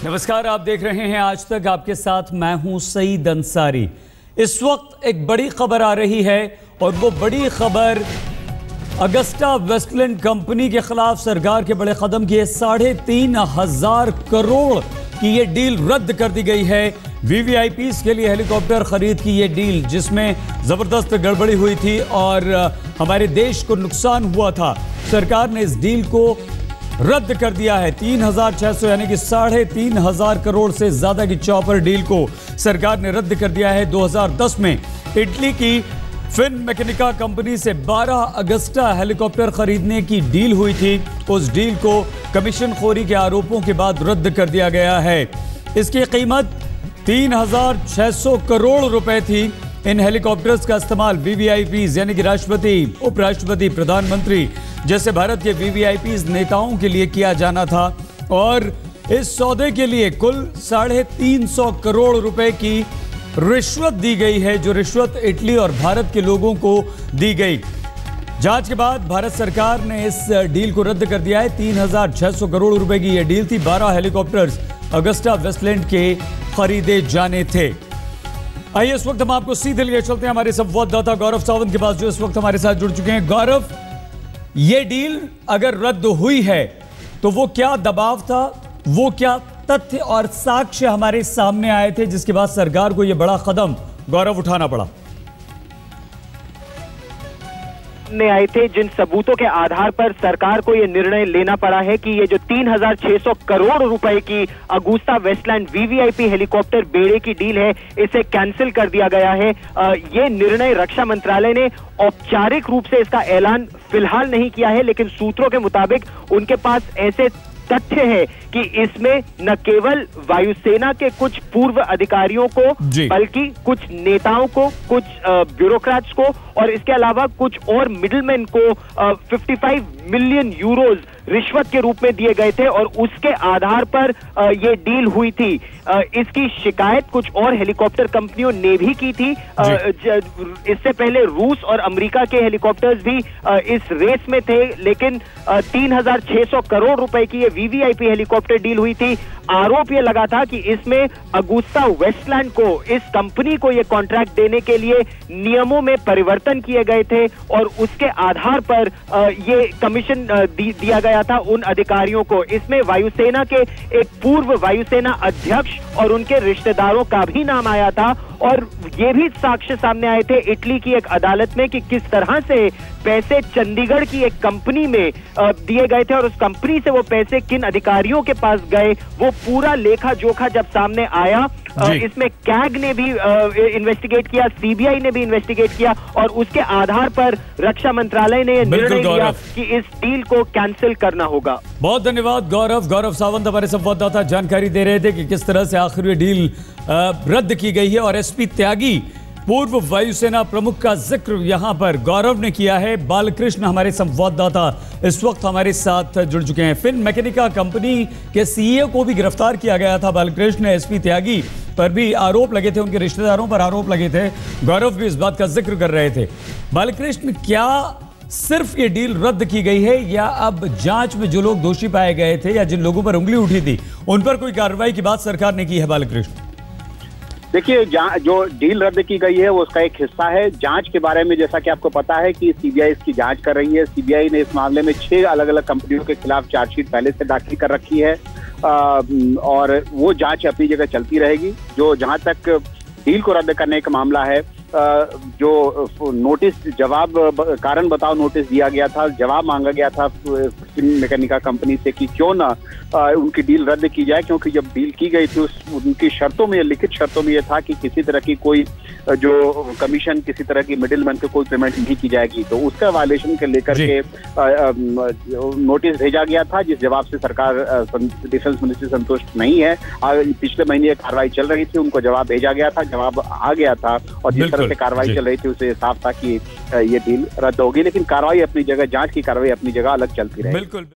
नमस्कार, आप देख रहे हैं आज तक। आपके साथ मैं हूं सईद अंसारी। इस वक्त एक बड़ी खबर आ रही है और वो बड़ी खबर अगस्टा वेस्टलैंड कंपनी के खिलाफ सरकार के बड़े कदम की है। 3,500 करोड़ की ये डील रद्द कर दी गई है। वीवीआईपीज के लिए हेलीकॉप्टर खरीद की ये डील, जिसमें जबरदस्त गड़बड़ी हुई थी और हमारे देश को नुकसान हुआ था, सरकार ने इस डील को रद्द कर दिया है। 3,600 यानी कि 3,500 करोड़ से ज्यादा की चॉपर डील को सरकार ने रद्द कर दिया है। 2010 में इटली की फिनमेकेनिका कंपनी से 12 अगस्टा हेलीकॉप्टर खरीदने की डील हुई थी। उस डील को कमीशन खोरी के आरोपों के बाद रद्द कर दिया गया है। इसकी कीमत 3,600 करोड़ रुपए थी। इन हेलीकॉप्टर्स का इस्तेमाल वीवीआईपीज यानी कि राष्ट्रपति, उपराष्ट्रपति, प्रधानमंत्री जैसे भारत के वीवीआईपीज नेताओं के लिए किया जाना था और इस सौदे के लिए कुल 350 करोड़ रुपए की रिश्वत दी गई है, जो रिश्वत इटली और भारत के लोगों को दी गई। जांच के बाद भारत सरकार ने इस डील को रद्द कर दिया है। 3,600 करोड़ रुपए की यह डील थी। 12 हेलीकॉप्टर्स अगस्टा वेस्टलैंड के खरीदे जाने थे। आइए इस वक्त हम आपको सीधे लिए चलते हैं हमारे संवाददाता गौरव सावंत के पास, जो इस वक्त हमारे साथ जुड़ चुके हैं। गौरव, ये डील अगर रद्द हुई है तो वो क्या दबाव था, वो क्या तथ्य और साक्ष्य हमारे सामने आए थे जिसके बाद सरकार को यह बड़ा कदम गौरव उठाना पड़ा? ने आए थे जिन सबूतों के आधार पर सरकार को यह निर्णय लेना पड़ा है कि ये जो 3,600 करोड़ रुपए की अगुस्टा वेस्टलैंड वीवीआईपी हेलीकॉप्टर बेड़े की डील है, इसे कैंसिल कर दिया गया है। ये निर्णय रक्षा मंत्रालय ने औपचारिक रूप से इसका ऐलान फिलहाल नहीं किया है, लेकिन सूत्रों के मुताबिक उनके पास ऐसे तथ्य है कि इसमें न केवल वायुसेना के कुछ पूर्व अधिकारियों को बल्कि कुछ नेताओं को, कुछ ब्यूरोक्रेट्स को और इसके अलावा कुछ और मिडलमैन को 55 मिलियन यूरोज रिश्वत के रूप में दिए गए थे और उसके आधार पर ये डील हुई थी। इसकी शिकायत कुछ और हेलीकॉप्टर कंपनियों ने भी की थी। इससे पहले रूस और अमेरिका के हेलीकॉप्टर्स भी इस रेस में थे, लेकिन 3,600 करोड़ रुपए की ये वीवीआईपी हेलीकॉप्टर डील हुई थी। आरोप ये लगा था कि इसमें अगुस्टा वेस्टलैंड को, इस कंपनी को ये कॉन्ट्रैक्ट देने के लिए नियमों में परिवर्तन किए गए थे और उसके आधार पर ये कमीशन दिया गया था उन अधिकारियों को। इसमें वायुसेना के एक पूर्व वायुसेना अध्यक्ष और उनके रिश्तेदारों का भी नाम आया था और ये भी साक्ष्य सामने आए थे इटली की एक अदालत में कि किस तरह से पैसे चंडीगढ़ की एक कंपनी में दिए गए थे और उस कंपनी से वो पैसे किन अधिकारियों के पास गए, वो पूरा लेखा जोखा जब सामने आया। इसमें कैग ने भी इन्वेस्टिगेट किया, सीबीआई ने भी इन्वेस्टिगेट किया और उसके आधार पर रक्षा मंत्रालय ने निर्णय लिया कि इस डील को कैंसिल करना होगा। बहुत धन्यवाद गौरव। गौरव सावंत हमारे संवाददाता जानकारी दे रहे थे कि किस तरह से आखिर ये डील रद्द की गई है और एसपी त्यागी, पूर्व वायुसेना प्रमुख का जिक्र यहां पर गौरव ने किया है। बालकृष्ण हमारे संवाददाता इस वक्त हमारे साथ जुड़ चुके हैं। फिनमेकेनिका कंपनी के सीईओ को भी गिरफ्तार किया गया था बालकृष्ण। एसपी त्यागी पर भी आरोप लगे थे, उनके रिश्तेदारों पर आरोप लगे थे। गौरव भी इस बात का जिक्र कर रहे थे। बालकृष्ण, क्या सिर्फ ये डील रद्द की गई है या अब जांच में जो लोग दोषी पाए गए थे या जिन लोगों पर उंगली उठी थी उन पर कोई कार्रवाई की बात सरकार ने की है? बालकृष्ण, देखिए, जो डील रद्द की गई है वो उसका एक हिस्सा है। जांच के बारे में जैसा कि आपको पता है कि सीबीआई इसकी जांच कर रही है। सीबीआई ने इस मामले में 6 अलग अलग कंपनियों के खिलाफ चार्जशीट पहले से दाखिल कर रखी है और वो जांच अपनी जगह चलती रहेगी। जो जहां तक डील को रद्द करने का मामला है, जो नोटिस, जवाब, कारण बताओ नोटिस दिया गया था, जवाब मांगा गया था फिनमेकेनिका कंपनी से कि क्यों ना उनकी डील रद्द की जाए, क्योंकि जब डील की गई थी उनकी शर्तों में, लिखित शर्तों में यह था कि किसी तरह की कोई जो कमीशन, किसी तरह की मिडिलमैन को कोई पेमेंट नहीं की जाएगी। तो उसका वायलेशन के लेकर के नोटिस भेजा गया था, जिस जवाब से सरकार, डिफेंस मिनिस्ट्री संतुष्ट नहीं है। पिछले महीने कार्रवाई चल रही थी, उनको जवाब भेजा गया था, जवाब आ गया था और जिस तरह से कार्रवाई चल रही थी उसे साफ था कि ये डील रद्द होगी, लेकिन कार्रवाई अपनी जगह, जांच की कार्रवाई अपनी जगह अलग चलती रहेगी।